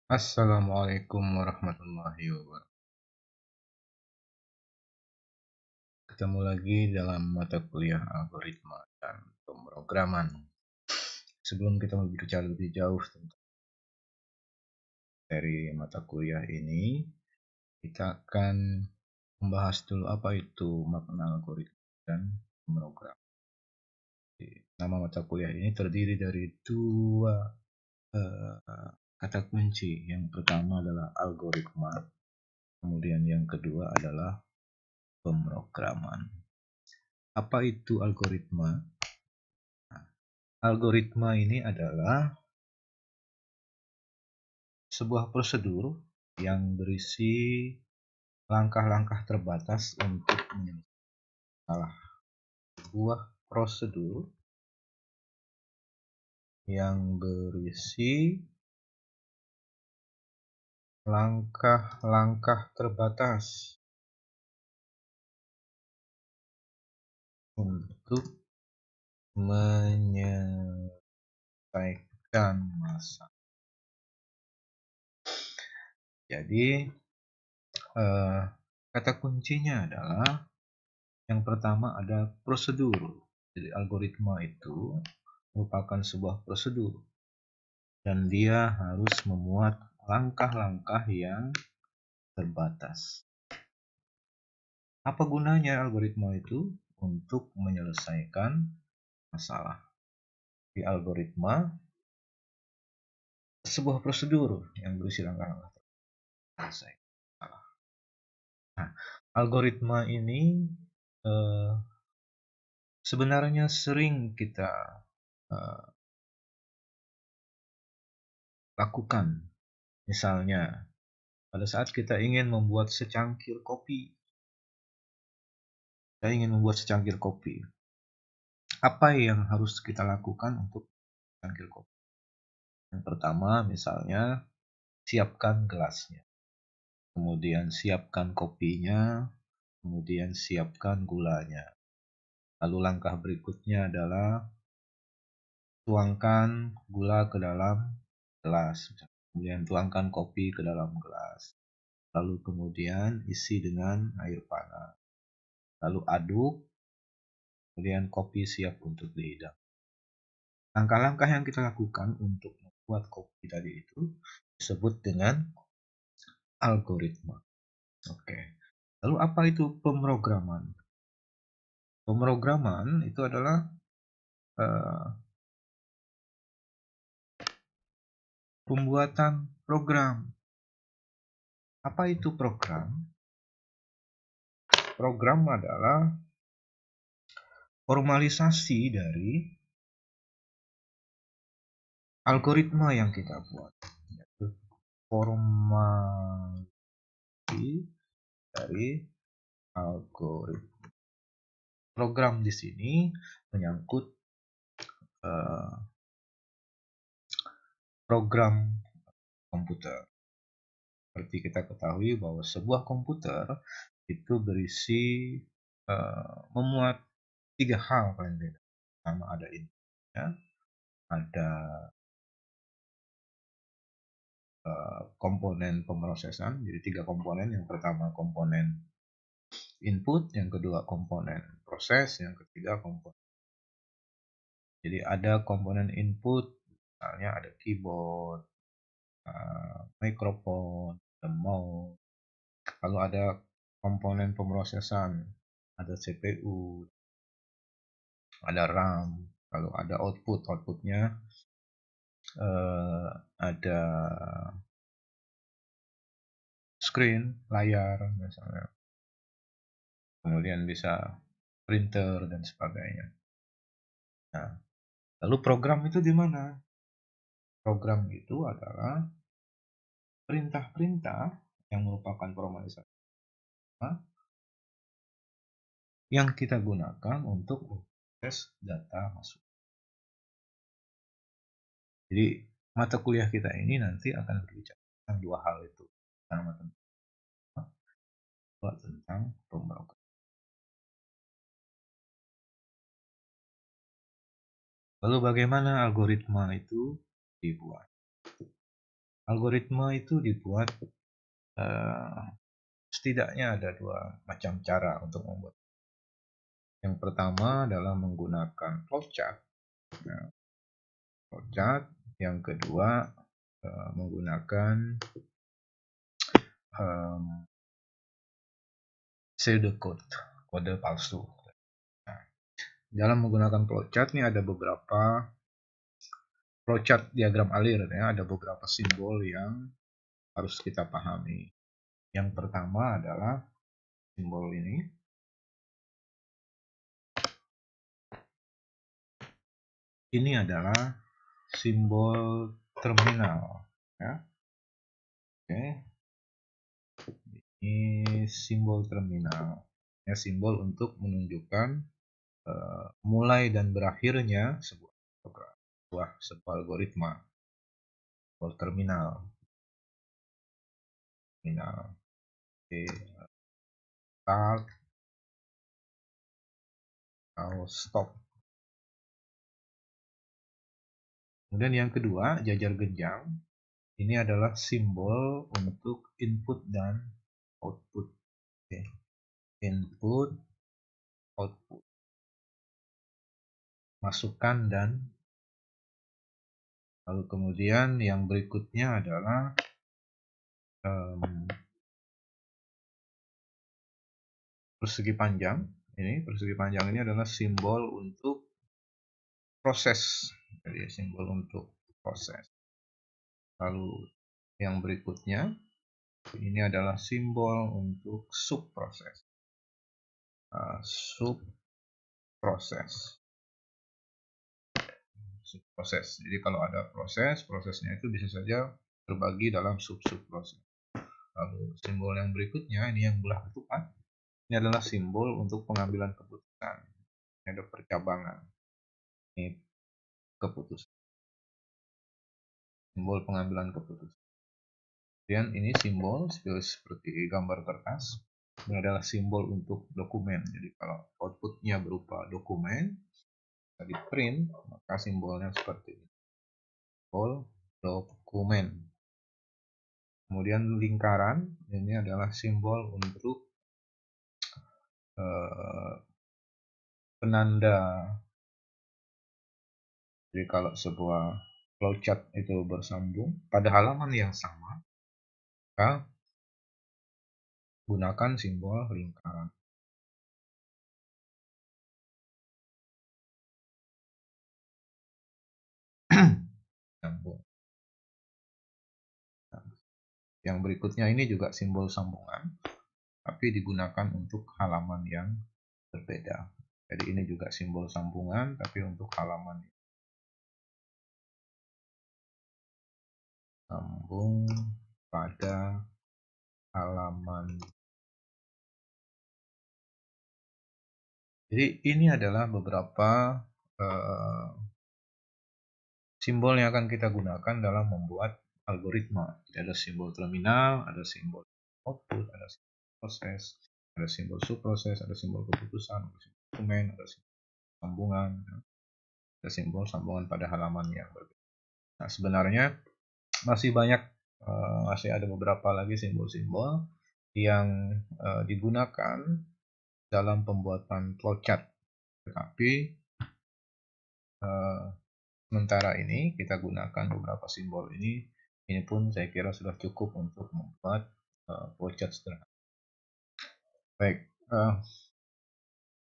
Assalamualaikum warahmatullahi wabarakatuh. Ketemu lagi dalam mata kuliah algoritma dan pemrograman. Sebelum kita berbicara lebih jauh tentang dari mata kuliah ini, kita akan membahas dulu apa itu makna algoritma dan pemrograman. Nama mata kuliah ini terdiri dari dua kata kunci. Yang pertama adalah algoritma, kemudian yang kedua adalah pemrograman. Apa itu algoritma? Algoritma ini adalah sebuah prosedur yang berisi langkah-langkah terbatas untuk menyelesaikan masalah. Sebuah prosedur yang berisi langkah-langkah terbatas untuk menyelesaikan masalah. Jadi, kata kuncinya adalah yang pertama ada prosedur. Jadi algoritma itu merupakan sebuah prosedur dan dia harus memuat langkah-langkah yang terbatas. Apa gunanya algoritma itu? Untuk menyelesaikan masalah. Di algoritma, sebuah prosedur yang berisi langkah-langkah menyelesaikan masalah. Nah, algoritma ini sebenarnya sering kita lakukan. Misalnya, pada saat kita ingin membuat secangkir kopi. Saya ingin membuat secangkir kopi. Apa yang harus kita lakukan untuk secangkir kopi? Yang pertama, misalnya, siapkan gelasnya. Kemudian siapkan kopinya. Kemudian siapkan gulanya. Lalu langkah berikutnya adalah tuangkan gula ke dalam gelas. Kemudian tuangkan kopi ke dalam gelas. Lalu kemudian isi dengan air panas. Lalu aduk. Kemudian kopi siap untuk dihidang. Langkah-langkah yang kita lakukan untuk membuat kopi tadi itu disebut dengan algoritma. Oke. Lalu apa itu pemrograman? Pemrograman itu adalah pembuatan program. Apa itu program? Program adalah formalisasi dari algoritma yang kita buat. Formalisasi dari algoritma. Program di sini menyangkut program komputer. Seperti kita ketahui bahwa sebuah komputer itu berisi memuat 3 hal paling tidak. Pertama ada inputnya, ada komponen pemrosesan, jadi 3 komponen. Yang pertama komponen input, yang kedua komponen proses, yang ketiga komponen. Jadi ada komponen input, misalnya ada keyboard, mikrofon, ada mouse. Lalu ada komponen pemrosesan, ada CPU, ada RAM. Lalu ada outputnya ada screen, layar misalnya. Kemudian bisa printer dan sebagainya. Nah, lalu program itu di mana? Program itu adalah perintah-perintah yang merupakan formalisasi yang kita gunakan untuk mengakses data masuk. Jadi mata kuliah kita ini nanti akan berbicara tentang 2 hal itu. Pertama tentang pemrograman. Lalu bagaimana algoritma itu dibuat? Algoritma itu dibuat setidaknya ada dua macam cara untuk membuat. Yang pertama adalah menggunakan flowchart. Nah, flowchart. Yang kedua menggunakan pseudocode, kode palsu. Nah, dalam menggunakan flowchart ini ada beberapa flowchart diagram alir, ya, ada beberapa simbol yang harus kita pahami. Yang pertama adalah simbol ini. Ini adalah simbol terminal, ya. Oke. Ini simbol terminal, ya, simbol untuk menunjukkan mulai dan berakhirnya sebuah program, sebuah algoritma. Simbol terminal. Oke. Start atau stop. Kemudian yang kedua, jajar genjang. Ini adalah simbol untuk input dan output. Oke. Input, output, masukkan dan lalu kemudian yang berikutnya adalah persegi panjang. Persegi panjang ini adalah simbol untuk proses. Jadi simbol untuk proses. Lalu yang berikutnya ini adalah simbol untuk subproses. Subproses. Jadi kalau ada prosesnya itu bisa saja terbagi dalam sub-subproses. Lalu simbol yang berikutnya, ini yang belah ketupat. Ini adalah simbol untuk pengambilan keputusan. Ini ada percabangan. Ini keputusan. Simbol pengambilan keputusan. Kemudian ini simbol seperti gambar kertas. Ini adalah simbol untuk dokumen. Jadi kalau outputnya berupa dokumen, bisa di print, maka simbolnya seperti ini. Simbol dokumen. Kemudian lingkaran, ini adalah simbol untuk penanda. Jadi kalau sebuah flowchart itu bersambung pada halaman yang sama, maka gunakan simbol lingkaran. Yang berikutnya ini juga simbol sambungan, tapi digunakan untuk halaman yang berbeda. Jadi ini juga simbol sambungan, tapi untuk halaman sambung pada halaman. Jadi ini adalah beberapa simbol yang akan kita gunakan dalam membuat algoritma. Jadi ada simbol terminal, ada simbol output, ada simbol proses, ada simbol subproses, ada simbol keputusan, ada simbol dokumen, ada simbol sambungan, ada simbol sambungan pada halaman yang berbeda. Nah, sebenarnya masih banyak, masih ada beberapa lagi simbol-simbol yang digunakan dalam pembuatan flowchart. Tetapi sementara ini kita gunakan beberapa simbol ini. Ini pun saya kira sudah cukup untuk membuat flowchart sederhana. Baik,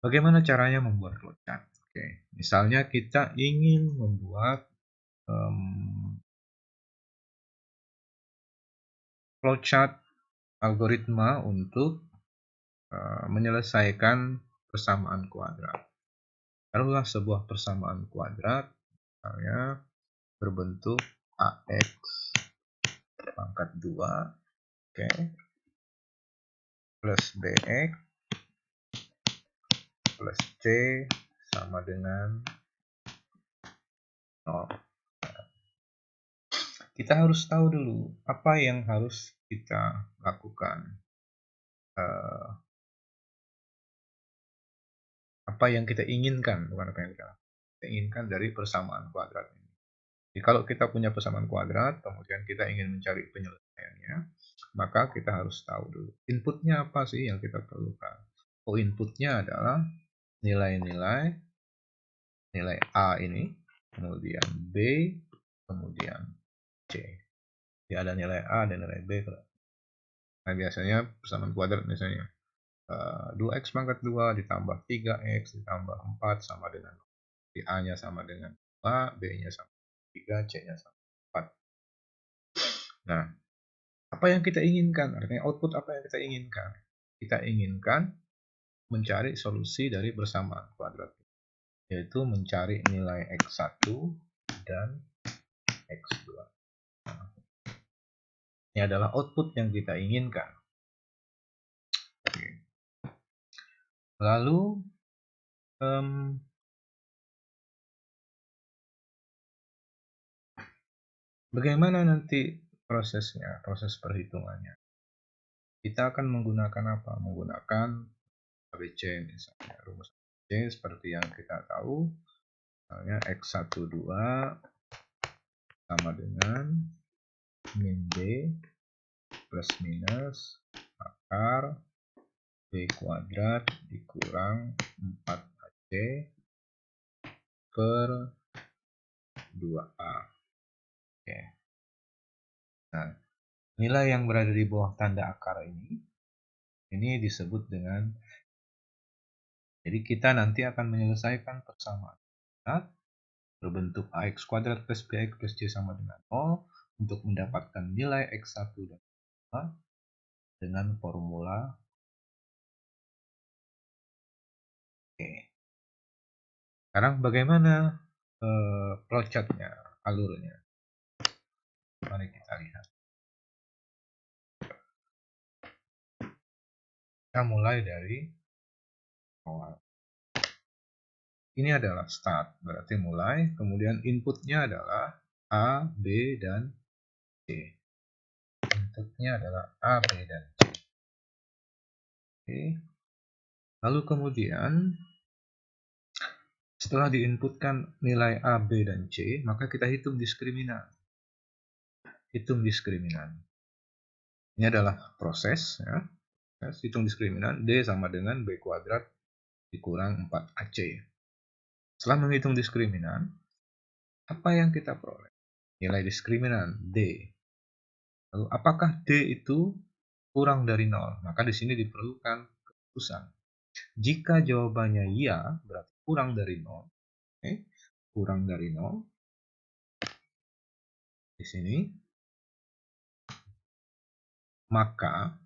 bagaimana caranya membuat flowchart? Oke, misalnya kita ingin membuat flowchart algoritma untuk menyelesaikan persamaan kuadrat. Taruhlah sebuah persamaan kuadrat, misalnya berbentuk AX pangkat 2, oke, plus BX plus C sama dengan 0. Kita harus tahu dulu apa yang harus kita lakukan. Apa yang kita inginkan, bukan apa yang kita inginkan dari persamaan kuadrat ini. Jadi kalau kita punya persamaan kuadrat, kemudian kita ingin mencari penyelesaiannya, maka kita harus tahu dulu inputnya apa sih yang kita perlukan. Oh, inputnya adalah nilai-nilai A ini, kemudian B, kemudian C. Jadi ada nilai A dan nilai B. Nah, biasanya persamaan kuadrat misalnya 2x pangkat 2 ditambah 3x ditambah 4 sama dengan A-nya sama dengan 2, B-nya sama dengan 3, C-nya sama dengan 4. Nah, apa yang kita inginkan? Artinya output apa yang kita inginkan? Kita inginkan mencari solusi dari persamaan kuadrat, yaitu mencari nilai x1 dan x2. Nah, ini adalah output yang kita inginkan. Oke. Lalu bagaimana nanti prosesnya, proses perhitungannya? Kita akan menggunakan apa? Menggunakan ABC misalnya. Rumus ABC seperti yang kita tahu, misalnya x12 sama dengan min B plus minus akar B kuadrat dikurang 4AC per 2A. Oke. Nah, nilai yang berada di bawah tanda akar ini disebut dengan, jadi kita nanti akan menyelesaikan persamaan berbentuk ax kuadrat plus bx plus c sama dengan 0 untuk mendapatkan nilai x1 dan x2 dengan formula. Oke. Sekarang bagaimana flowchartnya, alurnya? Mari kita lihat. Kita mulai dari awal. Ini adalah start, berarti mulai, kemudian inputnya adalah A, B, dan C. Inputnya adalah A, B, dan C. Oke. Lalu kemudian setelah diinputkan nilai A, B, dan C, maka kita hitung diskriminan. Hitung diskriminan. Ini adalah proses, ya. Hitung diskriminan, D sama dengan B kuadrat dikurang 4AC. Setelah menghitung diskriminan, apa yang kita peroleh? Nilai diskriminan D. Lalu apakah D itu kurang dari 0? Maka di sini diperlukan keputusan. Jika jawabannya ya, berarti kurang dari 0. Oke, kurang dari 0. Di sini, maka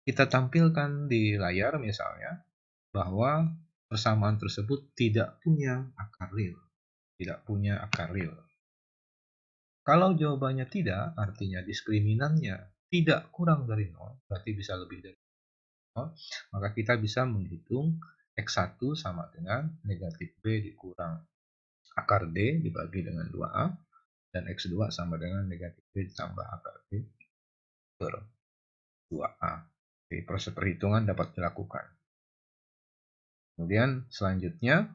kita tampilkan di layar misalnya bahwa persamaan tersebut tidak punya akar real. Tidak punya akar real. Kalau jawabannya tidak, artinya diskriminannya tidak kurang dari 0, berarti bisa lebih dari 0, maka kita bisa menghitung x1 sama dengan negatif b dikurang akar d dibagi dengan 2a, dan x2 sama dengan negatif b ditambah akar d per 2a. Jadi proses perhitungan dapat dilakukan. Kemudian selanjutnya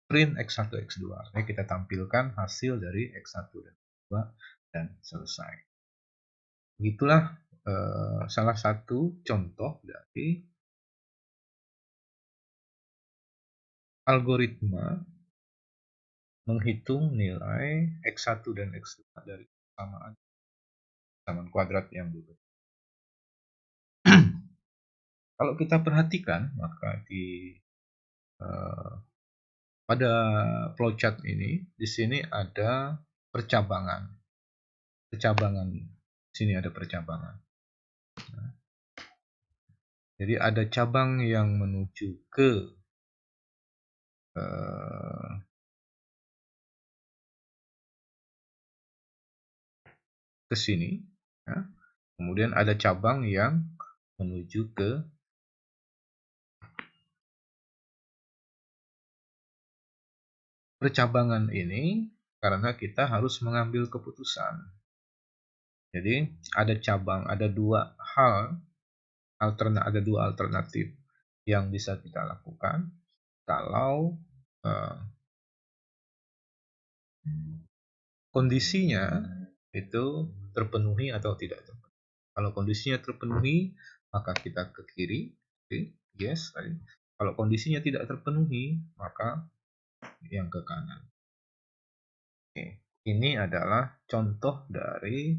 print x1 x2. Ini kita tampilkan hasil dari x1 dan x2 dan selesai. Begitulah salah satu contoh dari algoritma menghitung nilai x1 dan x2 dari persamaan kuadrat yang berbeda. Kalau kita perhatikan, maka pada flowchart ini, di sini ada percabangan. Di sini ada percabangan. Jadi ada cabang yang menuju ke sini, ya. Kemudian ada cabang yang menuju ke percabangan ini karena kita harus mengambil keputusan. Jadi ada cabang, ada dua hal, ada dua alternatif yang bisa kita lakukan. kalau kondisinya itu terpenuhi atau tidak terpenuhi. Kalau kondisinya terpenuhi, maka kita ke kiri, yes. Kalau kondisinya tidak terpenuhi, maka yang ke kanan. Oke. Ini adalah contoh dari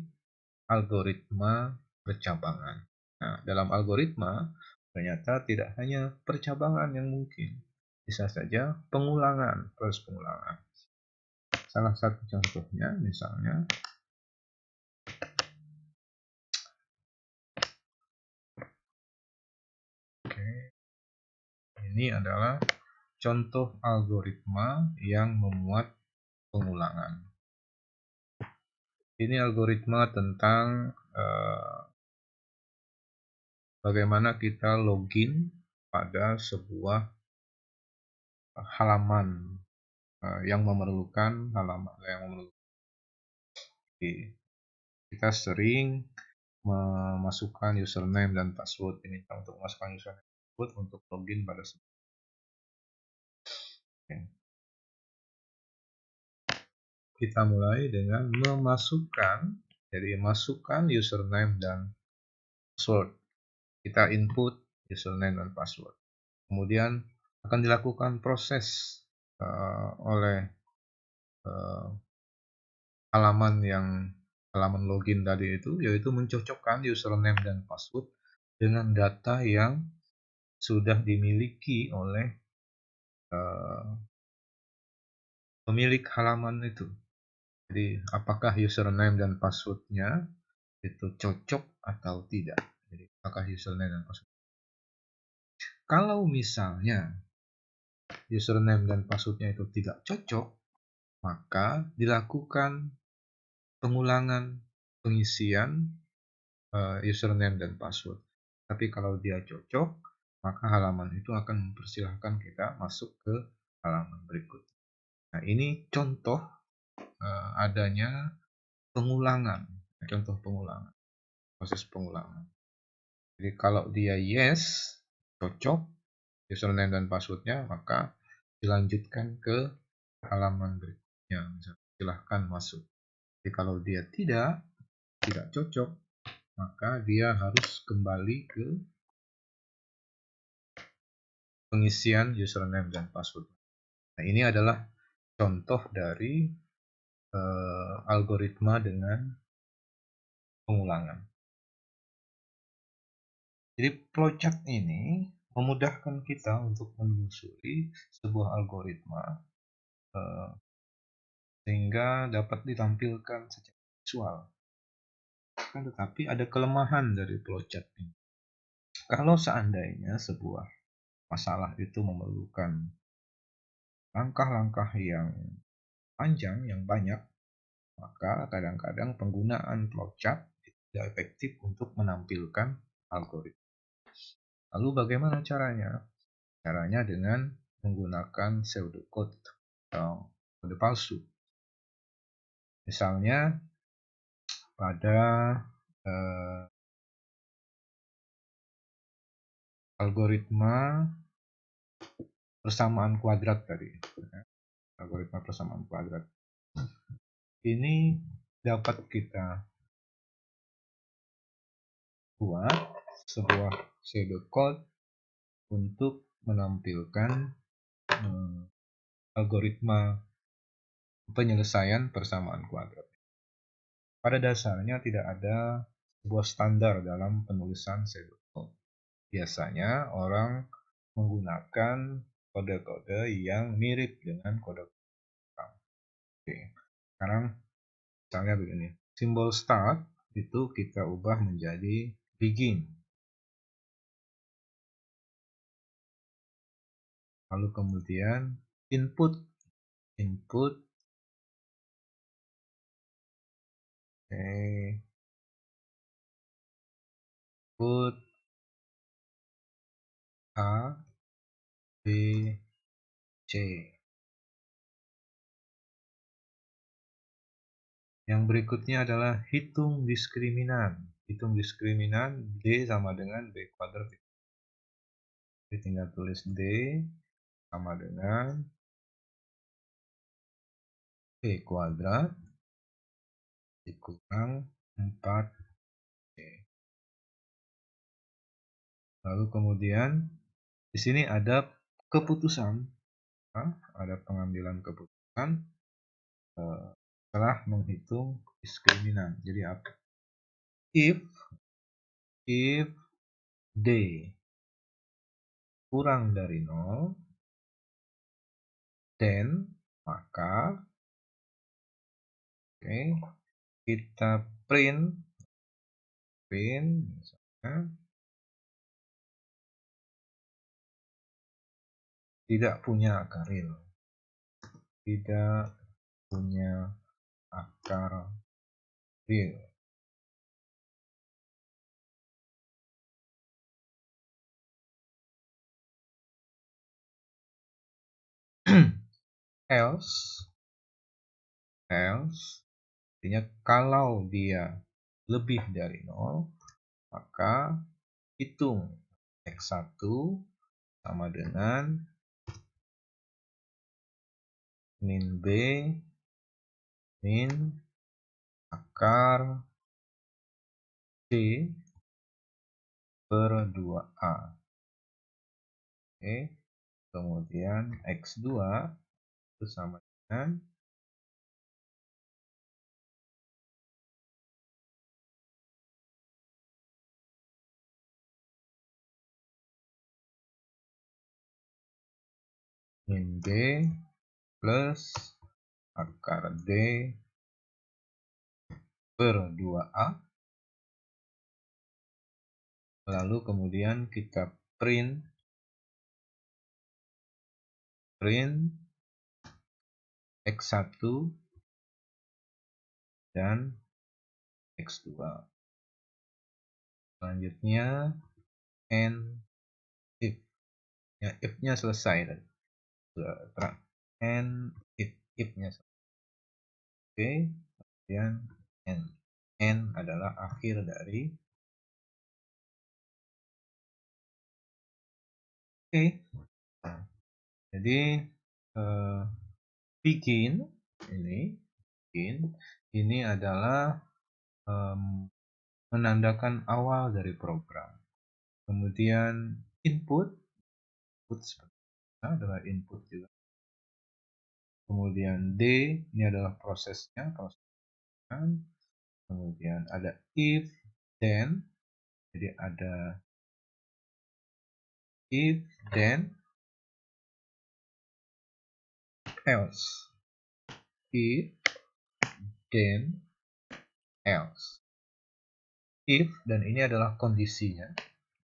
algoritma percabangan. Nah, dalam algoritma ternyata tidak hanya percabangan yang mungkin, bisa saja pengulangan plus pengulangan. Salah satu contohnya misalnya ini adalah contoh algoritma yang memuat pengulangan. Ini algoritma tentang bagaimana kita login pada sebuah halaman yang memerlukan kita sering memasukkan username dan password. Ini untuk memasukkan username dan password untuk login pada sebuah. Kita mulai dengan memasukkan, jadi masukkan username dan password. Kita input username dan password. Kemudian akan dilakukan proses oleh halaman login tadi itu, yaitu mencocokkan username dan password dengan data yang sudah dimiliki oleh pemilik halaman itu. Jadi apakah username dan passwordnya itu cocok atau tidak. Jadi apakah username dan password. Kalau misalnya username dan passwordnya itu tidak cocok, maka dilakukan pengulangan pengisian username dan password. Tapi kalau dia cocok, maka halaman itu akan mempersilahkan kita masuk ke halaman berikut. Nah, ini contoh adanya pengulangan, contoh pengulangan, proses pengulangan. Jadi kalau dia yes, cocok username dan passwordnya, maka dilanjutkan ke halaman berikutnya. Silahkan masuk. Jadi kalau dia tidak cocok, maka dia harus kembali ke pengisian username dan password. Nah, ini adalah contoh dari algoritma dengan pengulangan. Jadi flowchart ini memudahkan kita untuk menelusuri sebuah algoritma sehingga dapat ditampilkan secara visual. Tetapi ada kelemahan dari flowchart ini. Kalau seandainya sebuah masalah itu memerlukan langkah-langkah yang panjang, yang banyak, maka kadang-kadang penggunaan flowchart tidak efektif untuk menampilkan algoritma. Lalu bagaimana caranya? Caranya dengan menggunakan pseudocode atau kode palsu. Misalnya pada algoritma persamaan kuadrat tadi. Algoritma persamaan kuadrat. Ini dapat kita buat sebuah pseudocode untuk menampilkan algoritma penyelesaian persamaan kuadrat. Pada dasarnya tidak ada sebuah standar dalam penulisan pseudocode. Biasanya orang menggunakan kode-kode yang mirip dengan kode. Oke. Sekarang misalnya begini. Simbol start itu kita ubah menjadi begin. Lalu kemudian input A, B, C. Yang berikutnya adalah hitung diskriminan. Hitung diskriminan D sama dengan B kuadrat. Jadi tinggal tulis D sama dengan B kuadrat dikurang 4B. Lalu kemudian di sini ada keputusan, ada pengambilan keputusan setelah menghitung diskriminan. Jadi apa? If D kurang dari 0, then maka kita print misalnya tidak punya akar real, tidak punya akar real. else artinya kalau dia lebih dari 0, maka hitung x1 sama dengan min b min akar c per 2a. Kemudian x2 itu sama dengan min b plus akar d per 2a. Lalu kemudian kita print x1 dan x2. Selanjutnya and if. Ya, if-nya selesai tadi. And if-nya selesai. Oke, kemudian and. And adalah akhir dari. Oke. Nah, jadi begin ini adalah menandakan awal dari program. Kemudian input adalah input juga. Kemudian D ini adalah prosesnya. Kemudian ada if, then. Jadi ada if, then, else. If, then, else. If, dan ini adalah kondisinya.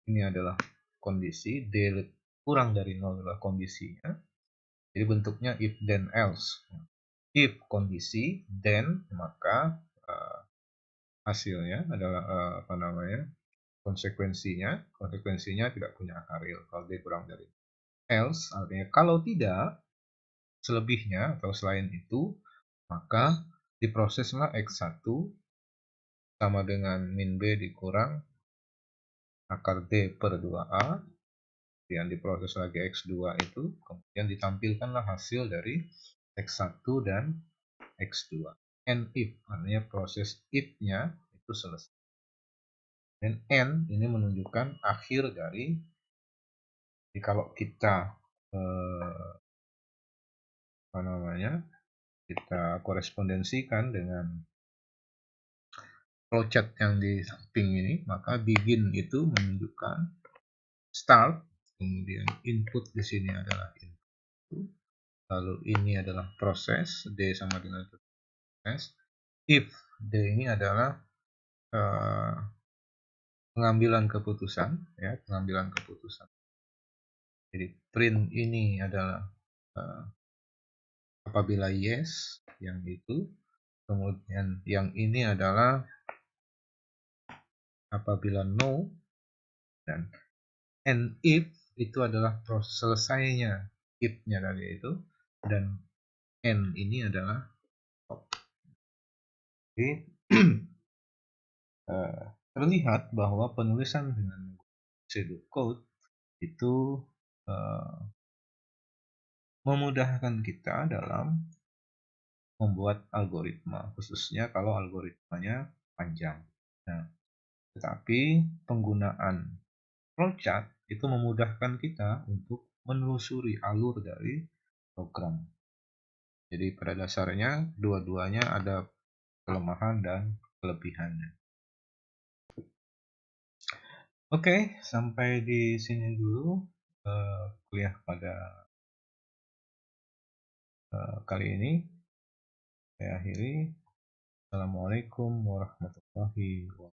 Ini adalah kondisi. D kurang dari 0 adalah kondisinya. Jadi bentuknya if, then, else. If kondisi, then maka hasilnya adalah konsekuensinya tidak punya akar real kalau D kurang dari. Else artinya kalau tidak, selebihnya atau selain itu, maka diproseslah x1 sama dengan min b dikurang akar D per 2a, kemudian diproses lagi x2 itu, kemudian ditampilkanlah hasil dari x1 dan x2. And if artinya proses if-nya itu selesai. Dan N ini menunjukkan akhir dari. Jadi kalau kita kita korespondensikan dengan flowchart yang di samping ini, maka begin itu menunjukkan start, kemudian input di sini adalah input, lalu ini adalah proses, D sama dengan proses. If D ini adalah pengambilan keputusan, ya, pengambilan keputusan. Jadi print ini adalah apabila yes, yang itu. Kemudian yang ini adalah apabila no, dan and if itu adalah proses selesainya if-nya tadi itu, dan and ini adalah stop. Jadi terlihat bahwa penulisan dengan pseudocode itu memudahkan kita dalam membuat algoritma, khususnya kalau algoritmanya panjang. Nah, tetapi penggunaan flowchart itu memudahkan kita untuk menelusuri alur dari program. Jadi pada dasarnya dua-duanya ada kelemahan dan kelebihannya. Oke, sampai di sini dulu kuliah pada kali ini. Saya akhiri. Assalamualaikum warahmatullahi wabarakatuh.